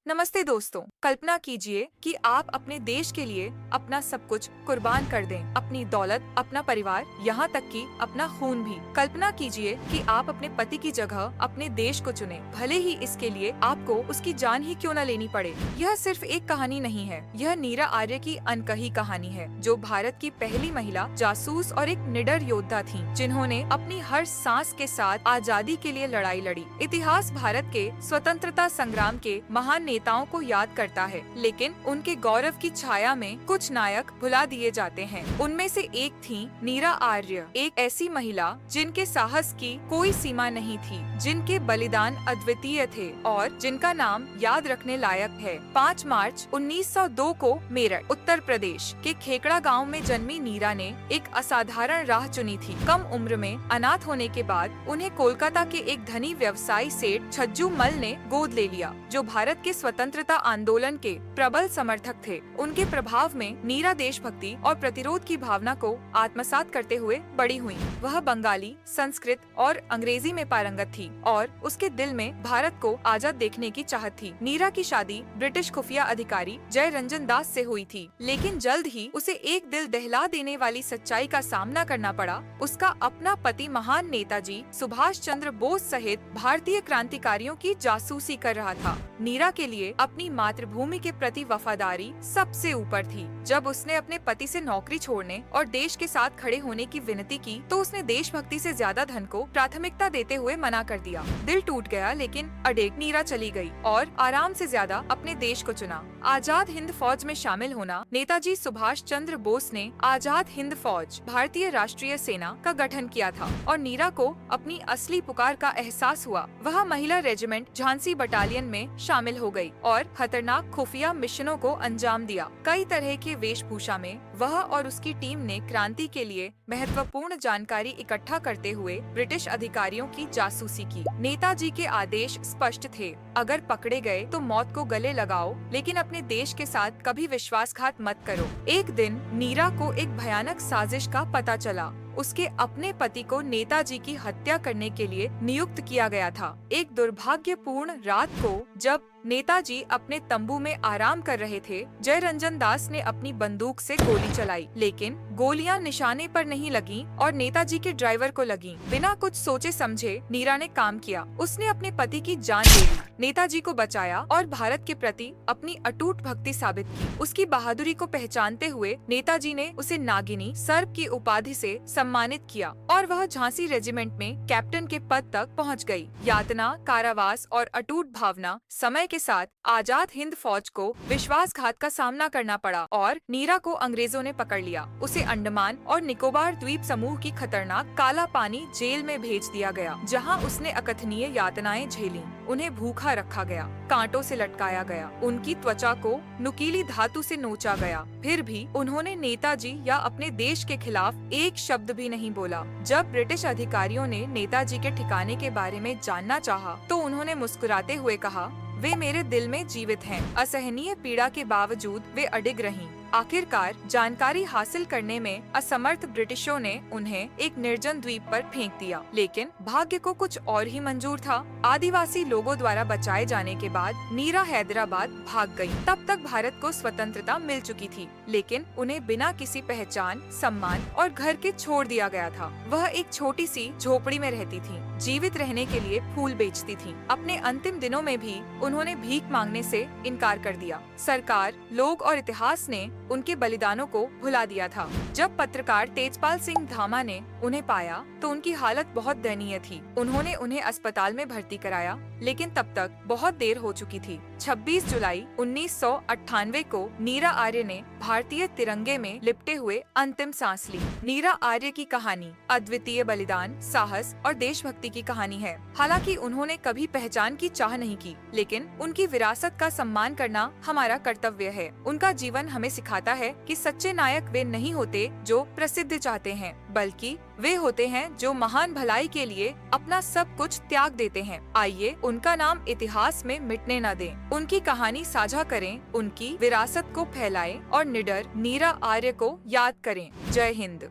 नमस्ते दोस्तों, कल्पना कीजिए कि आप अपने देश के लिए अपना सब कुछ कुर्बान कर दें, अपनी दौलत, अपना परिवार, यहाँ तक कि अपना खून भी। कल्पना कीजिए कि आप अपने पति की जगह अपने देश को चुने, भले ही इसके लिए आपको उसकी जान ही क्यों न लेनी पड़े। यह सिर्फ एक कहानी नहीं है, यह नीरा आर्य की अनकही कहानी है, जो भारत की पहली महिला जासूस और एक निडर योद्धा थी, जिन्होंने अपनी हर सांस के साथ आजादी के लिए लड़ाई लड़ी। इतिहास भारत के स्वतंत्रता संग्राम के महान नेताओं को याद करता है, लेकिन उनके गौरव की छाया में कुछ नायक भुला दिए जाते हैं। उनमें से एक थी नीरा आर्य, एक ऐसी महिला जिनके साहस की कोई सीमा नहीं थी, जिनके बलिदान अद्वितीय थे और जिनका नाम याद रखने लायक है। 5 मार्च 1902 को मेरठ, उत्तर प्रदेश के खेकड़ा गांव में जन्मी नीरा ने एक असाधारण राह चुनी थी। कम उम्र में अनाथ होने के बाद उन्हें कोलकाता के एक धनी व्यवसायी सेठ छज्जू मल ने गोद ले लिया, जो भारत के स्वतंत्रता आंदोलन के प्रबल समर्थक थे। उनके प्रभाव में नीरा देशभक्ति और प्रतिरोध की भावना को आत्मसात करते हुए बड़ी हुई। वह बंगाली, संस्कृत और अंग्रेजी में पारंगत थी और उसके दिल में भारत को आजाद देखने की चाहत थी। नीरा की शादी ब्रिटिश खुफिया अधिकारी जय रंजन दास से हुई थी, लेकिन जल्द ही उसे एक दिल दहला देने वाली सच्चाई का सामना करना पड़ा। उसका अपना पति महान नेताजी सुभाष चंद्र बोस सहित भारतीय क्रांतिकारियों की जासूसी कर रहा था। नीरा के लिए अपनी मातृभूमि के प्रति वफादारी सबसे ऊपर थी। जब उसने अपने पति से नौकरी छोड़ने और देश के साथ खड़े होने की विनती की, तो उसने देशभक्ति से ज्यादा धन को प्राथमिकता देते हुए मना कर दिया। दिल टूट गया, लेकिन अडेग नीरा चली गई और आराम से ज्यादा अपने देश को चुना। आजाद हिंद फौज में शामिल होना। नेताजी सुभाष चंद्र बोस ने आजाद हिंद फौज, भारतीय राष्ट्रीय सेना का गठन किया था और नीरा को अपनी असली पुकार का एहसास हुआ। वह महिला रेजिमेंट झांसी बटालियन में शामिल हो गई और खतरनाक खुफिया मिशनों को अंजाम दिया। कई तरह के वेशभूषा में वह और उसकी टीम ने क्रांति के लिए महत्वपूर्ण जानकारी इकट्ठा करते हुए ब्रिटिश अधिकारियों की जासूसी की। नेताजी के आदेश स्पष्ट थे, अगर पकड़े गए तो मौत को गले लगाओ, लेकिन अपने देश के साथ कभी विश्वासघात मत करो। एक दिन नीरा को एक भयानक साजिश का पता चला। उसके अपने पति को नेताजी की हत्या करने के लिए नियुक्त किया गया था। एक दुर्भाग्यपूर्ण रात को जब नेताजी अपने तंबू में आराम कर रहे थे, जय रंजन दास ने अपनी बंदूक से गोली चलाई, लेकिन गोलियां निशाने पर नहीं लगीं और नेताजी के ड्राइवर को लगीं। बिना कुछ सोचे समझे नीरा ने काम किया। उसने अपने पति की जान ले ली, नेताजी को बचाया और भारत के प्रति अपनी अटूट भक्ति साबित की। उसकी बहादुरी को पहचानते हुए नेताजी ने उसे नागिनी सर्प की उपाधि से सम्मानित किया और वह झांसी रेजिमेंट में कैप्टन के पद तक पहुंच गई। यातना, कारावास और अटूट भावना समय के साथ आजाद हिंद फौज को विश्वासघात का सामना करना पड़ा और नीरा को अंग्रेजों ने पकड़ लिया। उसे अंडमान और निकोबार द्वीप समूह की खतरनाक काला पानी जेल में भेज दिया गया, जहां उसने अकथनीय यातनाएं झेली। उन्हें भूखा रखा गया, कांटों से लटकाया गया, उनकी त्वचा को नुकीली धातु से नोचा गया। फिर भी उन्होंने नेताजी या अपने देश के खिलाफ एक शब्द भी नहीं बोला। जब ब्रिटिश अधिकारियों ने नेताजी के ठिकाने के बारे में जानना चाहा, तो उन्होंने मुस्कुराते हुए कहा, वे मेरे दिल में जीवित हैं। असहनीय पीड़ा के बावजूद वे अडिग रहीं। आखिरकार जानकारी हासिल करने में असमर्थ ब्रिटिशों ने उन्हें एक निर्जन द्वीप पर फेंक दिया, लेकिन भाग्य को कुछ और ही मंजूर था। आदिवासी लोगों द्वारा बचाए जाने के बाद नीरा हैदराबाद भाग गई। तब तक भारत को स्वतंत्रता मिल चुकी थी, लेकिन उन्हें बिना किसी पहचान, सम्मान और घर के छोड़ दिया गया था। वह एक छोटी सी झोपड़ी में रहती थी, जीवित रहने के लिए फूल बेचती थी। अपने अंतिम दिनों में भी उन्होंने भीख मांगने से इनकार कर दिया। सरकार, लोग और इतिहास ने उनके बलिदानों को भुला दिया था। जब पत्रकार तेजपाल सिंह धामा ने उन्हें पाया, तो उनकी हालत बहुत दयनीय थी। उन्होंने उन्हें अस्पताल में भर्ती कराया, लेकिन तब तक बहुत देर हो चुकी थी। 26 जुलाई 1998 को नीरा आर्य ने भारतीय तिरंगे में लिपटे हुए अंतिम सांस ली। नीरा आर्य की कहानी अद्वितीय बलिदान, साहस और देशभक्ति की कहानी है। हालांकि उन्होंने कभी पहचान की चाह नहीं की, लेकिन उनकी विरासत का सम्मान करना हमारा कर्तव्य है। उनका जीवन हमें सिखाता है कि सच्चे नायक वे नहीं होते जो प्रसिद्ध चाहते हैं, बल्कि वे होते हैं जो महान भलाई के लिए अपना सब कुछ त्याग देते हैं। आइए उनका नाम इतिहास में मिटने न दें। उनकी कहानी साझा करें, उनकी विरासत को फैलाएं और निडर नीरा आर्य को याद करें। जय हिंद।